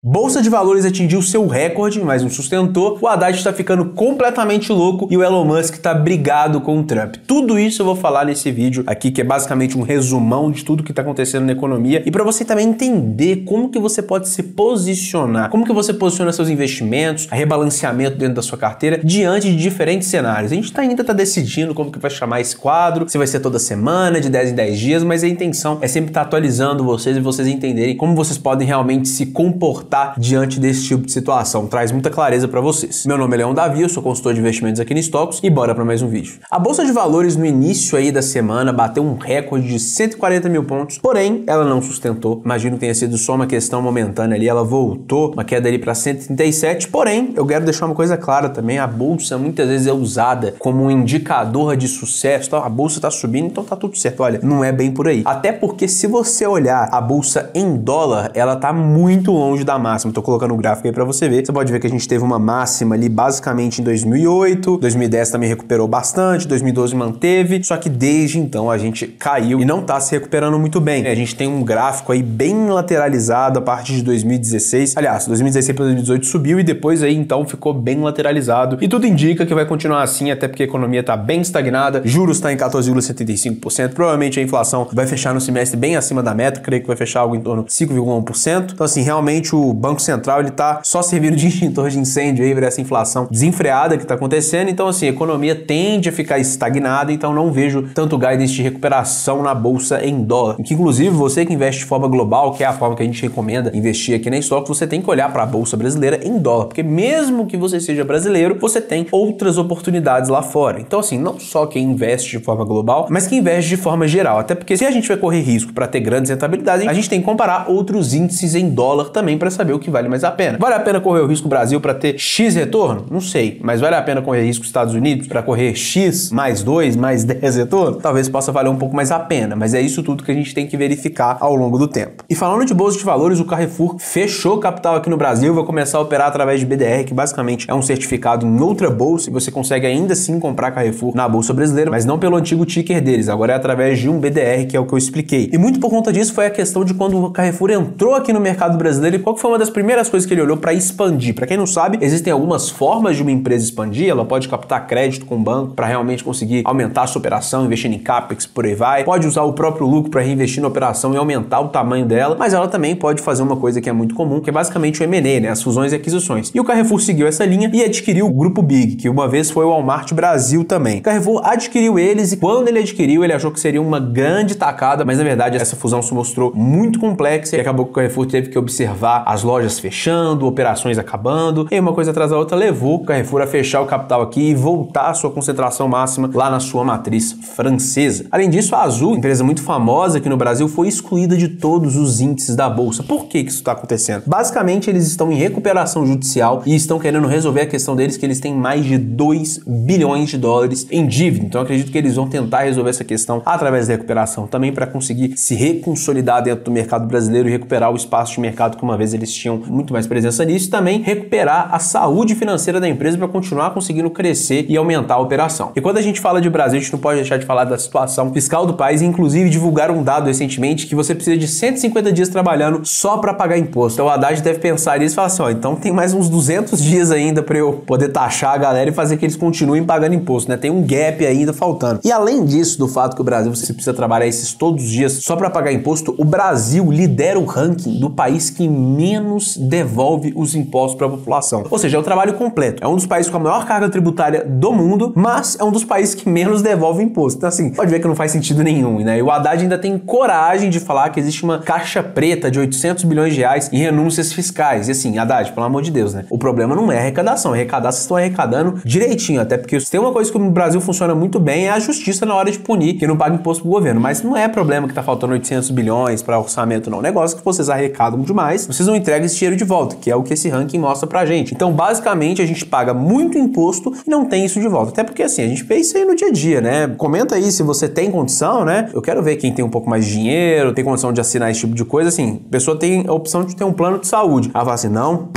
Bolsa de Valores atingiu seu recorde, mas não sustentou. O Haddad está ficando completamente louco e o Elon Musk está brigado com o Trump. Tudo isso eu vou falar nesse vídeo aqui, que é basicamente um resumão de tudo que está acontecendo na economia e para você também entender como que você pode se posicionar, como que você posiciona seus investimentos, rebalanceamento dentro da sua carteira diante de diferentes cenários. A gente ainda está decidindo como que vai chamar esse quadro, se vai ser toda semana, de 10 em 10 dias, mas a intenção é sempre estar atualizando vocês e vocês entenderem como vocês podem realmente se comportar diante desse tipo de situação. Traz muita clareza para vocês. Meu nome é Leão Davi, eu sou consultor de investimentos aqui no Stocks e bora para mais um vídeo. A Bolsa de Valores no início aí da semana bateu um recorde de 140 mil pontos, porém ela não sustentou. Imagino que tenha sido só uma questão momentânea ali, ela voltou, uma queda ali para 137, porém eu quero deixar uma coisa clara também, a Bolsa muitas vezes é usada como um indicador de sucesso, então, a Bolsa tá subindo, então tá tudo certo. Olha, não é bem por aí. Até porque se você olhar a Bolsa em dólar, ela tá muito longe da máxima. Tô colocando o gráfico aí para você ver. Você pode ver que a gente teve uma máxima ali basicamente em 2008, 2010 também recuperou bastante, 2012 manteve, só que desde então a gente caiu e não tá se recuperando muito bem. A gente tem um gráfico aí bem lateralizado a partir de 2016. Aliás, 2016 para 2018 subiu e depois aí então ficou bem lateralizado e tudo indica que vai continuar assim, até porque a economia tá bem estagnada, juros tá em 14,75%, provavelmente a inflação vai fechar no semestre bem acima da meta, creio que vai fechar algo em torno de 5,1%. Então assim, realmente o Banco Central ele tá só servindo de extintor de incêndio aí para essa inflação desenfreada que tá acontecendo. Então assim, a economia tende a ficar estagnada, então não vejo tanto guidance de recuperação na bolsa em dólar. Que inclusive você que investe de forma global, que é a forma que a gente recomenda investir aqui na Stocks, você tem que olhar para a bolsa brasileira em dólar, porque mesmo que você seja brasileiro, você tem outras oportunidades lá fora. Então assim, não só quem investe de forma global, mas quem investe de forma geral, até porque se a gente vai correr risco para ter grandes rentabilidades, a gente tem que comparar outros índices em dólar também para saber o que vale mais a pena. Vale a pena correr o risco Brasil para ter X retorno? Não sei, mas vale a pena correr risco Estados Unidos para correr X mais 2, mais 10 retorno? Talvez possa valer um pouco mais a pena, mas é isso tudo que a gente tem que verificar ao longo do tempo. E falando de bolsa de valores, o Carrefour fechou capital aqui no Brasil, vai começar a operar através de BDR, que basicamente é um certificado em outra bolsa e você consegue ainda assim comprar Carrefour na bolsa brasileira, mas não pelo antigo ticker deles, agora é através de um BDR, que é o que eu expliquei. E muito por conta disso foi a questão de quando o Carrefour entrou aqui no mercado brasileiro e qual que foi uma das primeiras coisas que ele olhou para expandir. Para quem não sabe, existem algumas formas de uma empresa expandir, ela pode captar crédito com o banco para realmente conseguir aumentar a sua operação, investindo em CAPEX, por aí vai, pode usar o próprio lucro para reinvestir na operação e aumentar o tamanho dela, mas ela também pode fazer uma coisa que é muito comum, que é basicamente o M&A, né, as fusões e aquisições. E o Carrefour seguiu essa linha e adquiriu o Grupo Big, que uma vez foi o Walmart Brasil também. O Carrefour adquiriu eles e quando ele adquiriu, ele achou que seria uma grande tacada, mas na verdade essa fusão se mostrou muito complexa e acabou que o Carrefour teve que observar as lojas fechando, operações acabando, e uma coisa atrás da outra levou o Carrefour a fechar o capital aqui e voltar à sua concentração máxima lá na sua matriz francesa. Além disso, a Azul, empresa muito famosa aqui no Brasil, foi excluída de todos os índices da bolsa. Por que isso está acontecendo? Basicamente, eles estão em recuperação judicial e estão querendo resolver a questão deles, que eles têm mais de 2 bilhões de dólares em dívida. Então, acredito que eles vão tentar resolver essa questão através da recuperação também para conseguir se reconsolidar dentro do mercado brasileiro e recuperar o espaço de mercado que uma vez eles tinham muito mais presença nisso, e também recuperar a saúde financeira da empresa para continuar conseguindo crescer e aumentar a operação. E quando a gente fala de Brasil, a gente não pode deixar de falar da situação fiscal do país, inclusive divulgaram um dado recentemente que você precisa de 150 dias trabalhando só para pagar imposto. Então o Haddad deve pensar nisso e falar assim, ó, então tem mais uns 200 dias ainda para eu poder taxar a galera e fazer que eles continuem pagando imposto, né? Tem um gap ainda faltando. E além disso, do fato que o Brasil você precisa trabalhar esses todos os dias só para pagar imposto, o Brasil lidera o ranking do país que menos devolve os impostos para a população. Ou seja, é o trabalho completo. É um dos países com a maior carga tributária do mundo, mas é um dos países que menos devolve imposto. Então assim, pode ver que não faz sentido nenhum, né? E o Haddad ainda tem coragem de falar que existe uma caixa preta de 800 bilhões de reais em renúncias fiscais. E assim, Haddad, pelo amor de Deus, né? O problema não é arrecadação. Arrecadar, vocês estão arrecadando direitinho, até porque se tem uma coisa que no Brasil funciona muito bem é a justiça na hora de punir quem não paga imposto pro governo. Mas não é problema que tá faltando 800 bilhões para orçamento, não. O negócio é que vocês arrecadam demais, vocês não entregam esse dinheiro de volta, que é o que esse ranking mostra pra gente. Então, basicamente, a gente paga muito imposto e não tem isso de volta. Até porque, assim, a gente vê isso aí no dia a dia, né? Comenta aí se você tem condição, né? Eu quero ver quem tem um pouco mais de dinheiro, tem condição de assinar esse tipo de coisa. Assim, a pessoa tem a opção de ter um plano de saúde. Ela fala assim, não,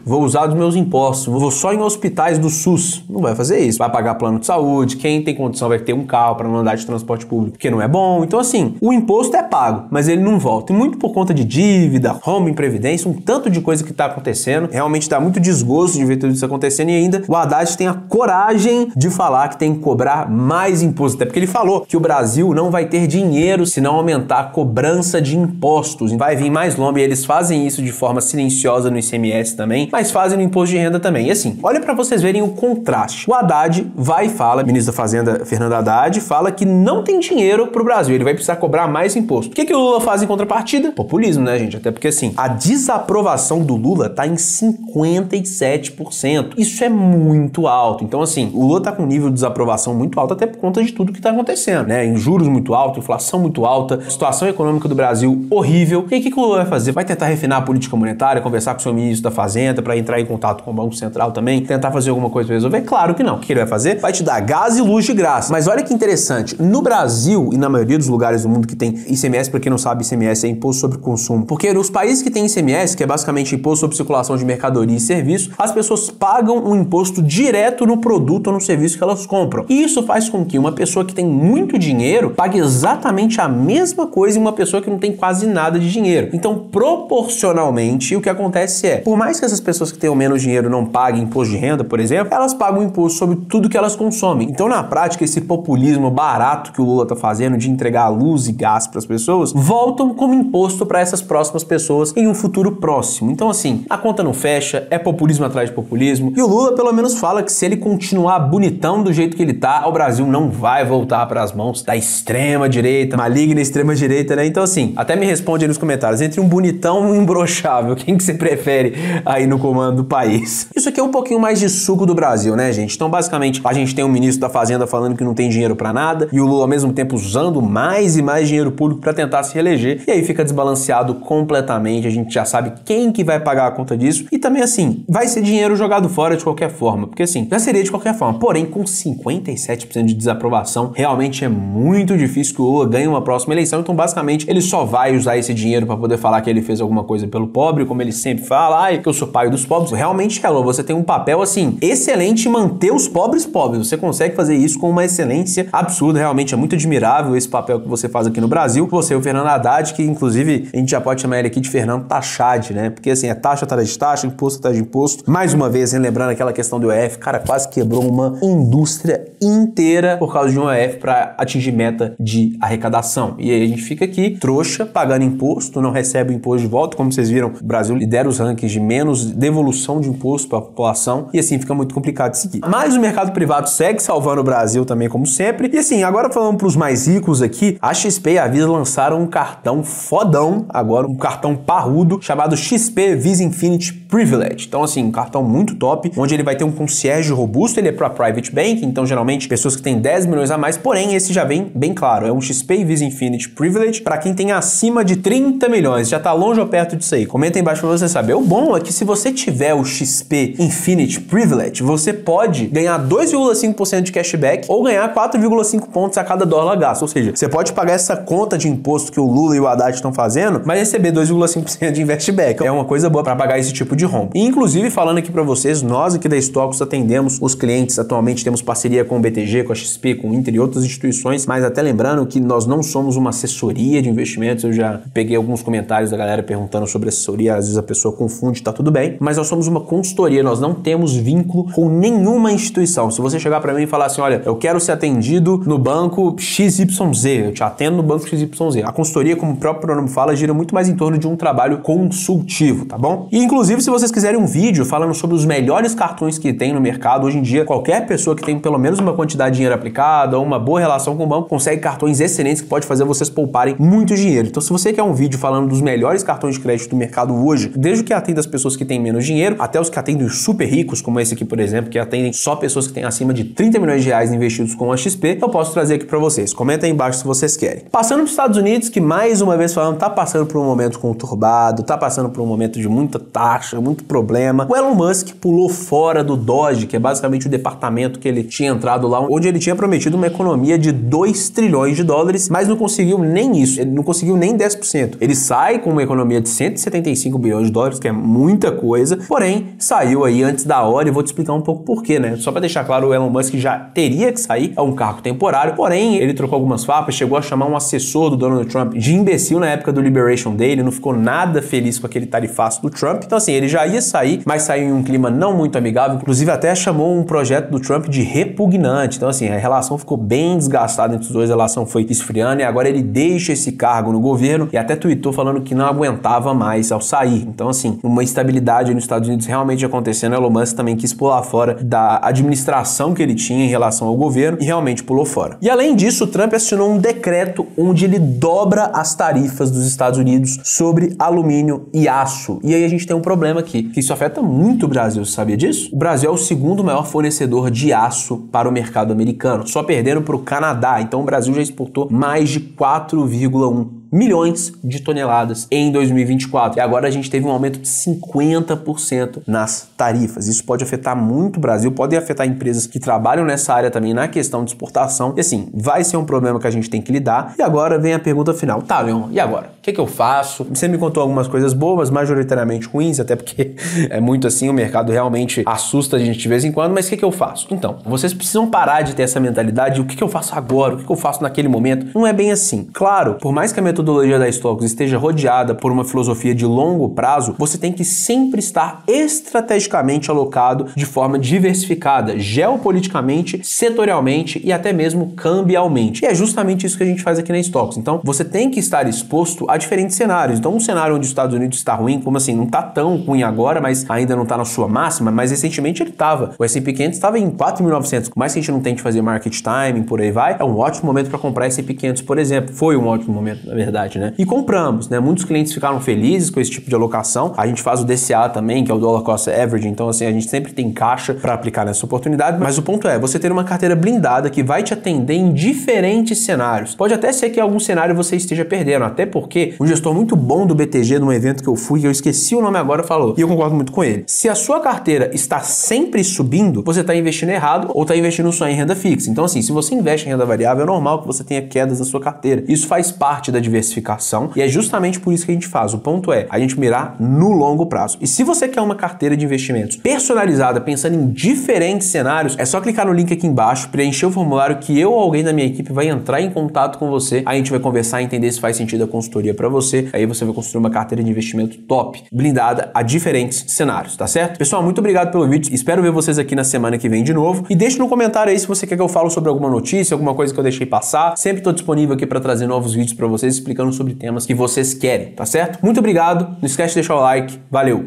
vou usar dos meus impostos, vou só em hospitais do SUS. Não vai fazer isso. Vai pagar plano de saúde, quem tem condição vai ter um carro para não andar de transporte público, porque não é bom. Então assim, o imposto é pago, mas ele não volta. E muito por conta de dívida, rombo em previdência, um tanto de coisa que tá acontecendo. Realmente dá muito desgosto de ver tudo isso acontecendo e ainda o Haddad tem a coragem de falar que tem que cobrar mais imposto. Até porque ele falou que o Brasil não vai ter dinheiro se não aumentar a cobrança de impostos. Vai vir mais lomba e eles fazem isso de forma silenciosa no ICMS também, mas fazem no imposto de renda também. E assim, olha para vocês verem o contraste. O Haddad vai e fala, ministro da Fazenda, Fernando Haddad, fala que não tem dinheiro pro Brasil, ele vai precisar cobrar mais imposto. O que o Lula faz em contrapartida? Populismo, né, gente? Até porque assim, a desaprovação do Lula tá em 57%. Isso é muito alto. Então assim, o Lula tá com um nível de desaprovação muito alto até por conta de tudo que tá acontecendo, né? Em juros muito alto, inflação muito alta, situação econômica do Brasil horrível. E aí o que o Lula vai fazer? Vai tentar refinar a política monetária, conversar com o seu ministro da Fazenda para entrar em contato com o Banco Central também, tentar fazer alguma coisa para resolver? Claro que não. O que ele vai fazer? Vai te dar gás e luz de graça. Mas olha que interessante, no Brasil e na maioria dos lugares do mundo que tem ICMS, para quem não sabe, ICMS é Imposto sobre Consumo, porque nos países que tem ICMS, que é basicamente Imposto sobre Circulação de Mercadoria e Serviço, as pessoas pagam um imposto direto no produto ou no serviço que elas compram. E isso faz com que uma pessoa que tem muito dinheiro pague exatamente a mesma coisa em uma pessoa que não tem quase nada de dinheiro. Então, proporcionalmente, o que acontece é, por mais que essas pessoas que tenham menos dinheiro não paguem imposto de renda, por exemplo, elas pagam imposto sobre tudo que elas consomem. Então, na prática, esse populismo barato que o Lula tá fazendo de entregar luz e gás para as pessoas, voltam como imposto para essas próximas pessoas em um futuro próximo. Então, assim, a conta não fecha, é populismo atrás de populismo, e o Lula pelo menos fala que se ele continuar bonitão do jeito que ele tá, o Brasil não vai voltar para as mãos da extrema direita, maligna extrema direita, né? Então, assim, até me responde aí nos comentários, entre um bonitão e um imbrochável, quem que você prefere aí no comando do país? Isso aqui é um pouquinho mais de suco do Brasil, né, gente? Então, basicamente, a gente tem um ministro da Fazenda falando que não tem dinheiro pra nada, e o Lula ao mesmo tempo usando mais e mais dinheiro público pra tentar se reeleger, e aí fica desbalanceado completamente, a gente já sabe quem que vai pagar a conta disso, e também, assim, vai ser dinheiro jogado fora de qualquer forma, porque, assim, já seria de qualquer forma, porém, com 57% de desaprovação, realmente é muito difícil que o Lula ganhe uma próxima eleição, então, basicamente, ele só vai usar esse dinheiro pra poder falar que ele fez alguma coisa pelo pobre, como ele sempre fala, ai, que eu sou pai dos pobres. Realmente, Hello, você tem um papel, assim, excelente em manter os pobres pobres. Você consegue fazer isso com uma excelência absurda. Realmente é muito admirável esse papel que você faz aqui no Brasil. Você e o Fernando Haddad, que inclusive a gente já pode chamar ele aqui de Fernando Taxade, né? Porque assim, é taxa atrás de taxa, imposto atrás de imposto. Mais uma vez, lembrando aquela questão do IOF, cara, quase quebrou uma indústria inteira por causa de um IOF para atingir meta de arrecadação. E aí a gente fica aqui, trouxa, pagando imposto, não recebe o imposto de volta. Como vocês viram, o Brasil lidera os rankings de menos devolução de imposto para a população e assim fica muito complicado de seguir. Mas o mercado privado segue salvando o Brasil também, como sempre. E assim, agora falando para os mais ricos aqui, a XP e a Visa lançaram um cartão fodão, agora um cartão parrudo, chamado XP Visa Infinity Privilege. Então assim, um cartão muito top, onde ele vai ter um concierge robusto, ele é para private banking, então geralmente pessoas que têm 10 milhões a mais, porém esse já vem bem claro, é um XP Visa Infinity Privilege para quem tem acima de 30 milhões, já tá longe ou perto disso aí. Comenta aí embaixo para você saber. O bom é que se você tiver o XP Infinity Privilege, você pode ganhar 2,5% de cashback ou ganhar 4,5 pontos a cada dólar gasto. Ou seja, você pode pagar essa conta de imposto que o Lula e o Haddad estão fazendo, mas receber 2,5% de investback. É uma coisa boa para pagar esse tipo de rombo. E inclusive, falando aqui para vocês, nós aqui da Stocks atendemos os clientes. Atualmente temos parceria com o BTG, com a XP, com o Inter e outras instituições, mas até lembrando que nós não somos uma assessoria de investimentos. Eu já peguei alguns comentários da galera perguntando sobre assessoria, às vezes a pessoa confunde, tá tudo bem, mas nós somos uma consultoria, nós não temos vínculo com nenhuma instituição. Se você chegar para mim e falar assim, olha, eu quero ser atendido no banco XYZ, eu te atendo no banco XYZ. A consultoria, como o próprio pronome fala, gira muito mais em torno de um trabalho consultivo, tá bom? E inclusive, se vocês quiserem um vídeo falando sobre os melhores cartões que tem no mercado, hoje em dia, qualquer pessoa que tem pelo menos uma quantidade de dinheiro aplicada ou uma boa relação com o banco, consegue cartões excelentes que pode fazer vocês pouparem muito dinheiro. Então, se você quer um vídeo falando dos melhores cartões de crédito do mercado hoje, desde o que atende as pessoas que têm menos dinheiro, até os que atendem os super ricos, como esse aqui, por exemplo, que atendem só pessoas que têm acima de 30 milhões de reais investidos com a XP, eu posso trazer aqui para vocês. Comenta aí embaixo se vocês querem. Passando para os Estados Unidos, que mais uma vez falando, tá passando por um momento conturbado, tá passando por um momento de muita taxa, muito problema. O Elon Musk pulou fora do Doge, que é basicamente o departamento que ele tinha entrado lá, onde ele tinha prometido uma economia de 2 trilhões de dólares, mas não conseguiu nem isso, ele não conseguiu nem 10%. Ele sai com uma economia de 175 bilhões de dólares, que é muita coisa, coisa, porém saiu aí antes da hora e vou te explicar um pouco por quê, né? Só pra deixar claro, o Elon Musk já teria que sair, é um cargo temporário, porém ele trocou algumas farpas, chegou a chamar um assessor do Donald Trump de imbecil na época do Liberation Day, ele não ficou nada feliz com aquele tarifaço do Trump, então assim, ele já ia sair, mas saiu em um clima não muito amigável, inclusive até chamou um projeto do Trump de repugnante, então assim, a relação ficou bem desgastada entre os dois, a relação foi esfriando e agora ele deixa esse cargo no governo e até tweetou falando que não aguentava mais ao sair, então assim, uma instabilidade nos Estados Unidos realmente acontecendo, Elon Musk também quis pular fora da administração que ele tinha em relação ao governo e realmente pulou fora. E além disso, o Trump assinou um decreto onde ele dobra as tarifas dos Estados Unidos sobre alumínio e aço. E aí a gente tem um problema aqui, que isso afeta muito o Brasil, você sabia disso? O Brasil é o segundo maior fornecedor de aço para o mercado americano, só perdendo para o Canadá. Então o Brasil já exportou mais de 4,1 milhões de toneladas em 2024. E agora a gente teve um aumento de 50% nas tarifas. Isso pode afetar muito o Brasil, pode afetar empresas que trabalham nessa área também na questão de exportação. E assim, vai ser um problema que a gente tem que lidar. E agora vem a pergunta final. Tá, Leon, e agora? O que eu faço? Você me contou algumas coisas boas, majoritariamente ruins, até porque é muito assim, o mercado realmente assusta a gente de vez em quando, mas o que eu faço? Então, vocês precisam parar de ter essa mentalidade, o que eu faço agora? O que eu faço naquele momento? Não é bem assim. Claro, por mais que a metodologia da Stocks esteja rodeada por uma filosofia de longo prazo, você tem que sempre estar estrategicamente alocado de forma diversificada, geopoliticamente, setorialmente e até mesmo cambialmente. E é justamente isso que a gente faz aqui na Stocks. Então, você tem que estar exposto a diferentes cenários. Então, um cenário onde os Estados Unidos está ruim, como assim, não está tão ruim agora, mas ainda não está na sua máxima, mas recentemente ele estava. O S&P 500 estava em 4.900. Por mais que a gente não tente fazer market timing, por aí vai, é um ótimo momento para comprar S&P 500, por exemplo. Foi um ótimo momento, na verdade, né? E compramos, né? Muitos clientes ficaram felizes com esse tipo de alocação. A gente faz o DCA também, que é o Dollar Cost Average, então assim, a gente sempre tem caixa para aplicar nessa oportunidade, mas o ponto é, você ter uma carteira blindada que vai te atender em diferentes cenários. Pode até ser que em algum cenário você esteja perdendo, até porque um gestor muito bom do BTG, num evento que eu fui, que eu esqueci o nome agora, falou, e eu concordo muito com ele. Se a sua carteira está sempre subindo, você está investindo errado ou está investindo só em renda fixa. Então assim, se você investe em renda variável, é normal que você tenha quedas na sua carteira. Isso faz parte da diversificação e é justamente por isso que a gente faz. O ponto é a gente mirar no longo prazo. E se você quer uma carteira de investimentos personalizada, pensando em diferentes cenários, é só clicar no link aqui embaixo, preencher o formulário que eu ou alguém da minha equipe vai entrar em contato com você. Aí a gente vai conversar e entender se faz sentido a consultoria para você. Aí você vai construir uma carteira de investimento top, blindada a diferentes cenários, tá certo? Pessoal, muito obrigado pelo vídeo. Espero ver vocês aqui na semana que vem de novo. E deixe no comentário aí se você quer que eu fale sobre alguma notícia, alguma coisa que eu deixei passar. Sempre estou disponível aqui para trazer novos vídeos para vocês explicando sobre temas que vocês querem, tá certo? Muito obrigado. Não esquece de deixar o like. Valeu!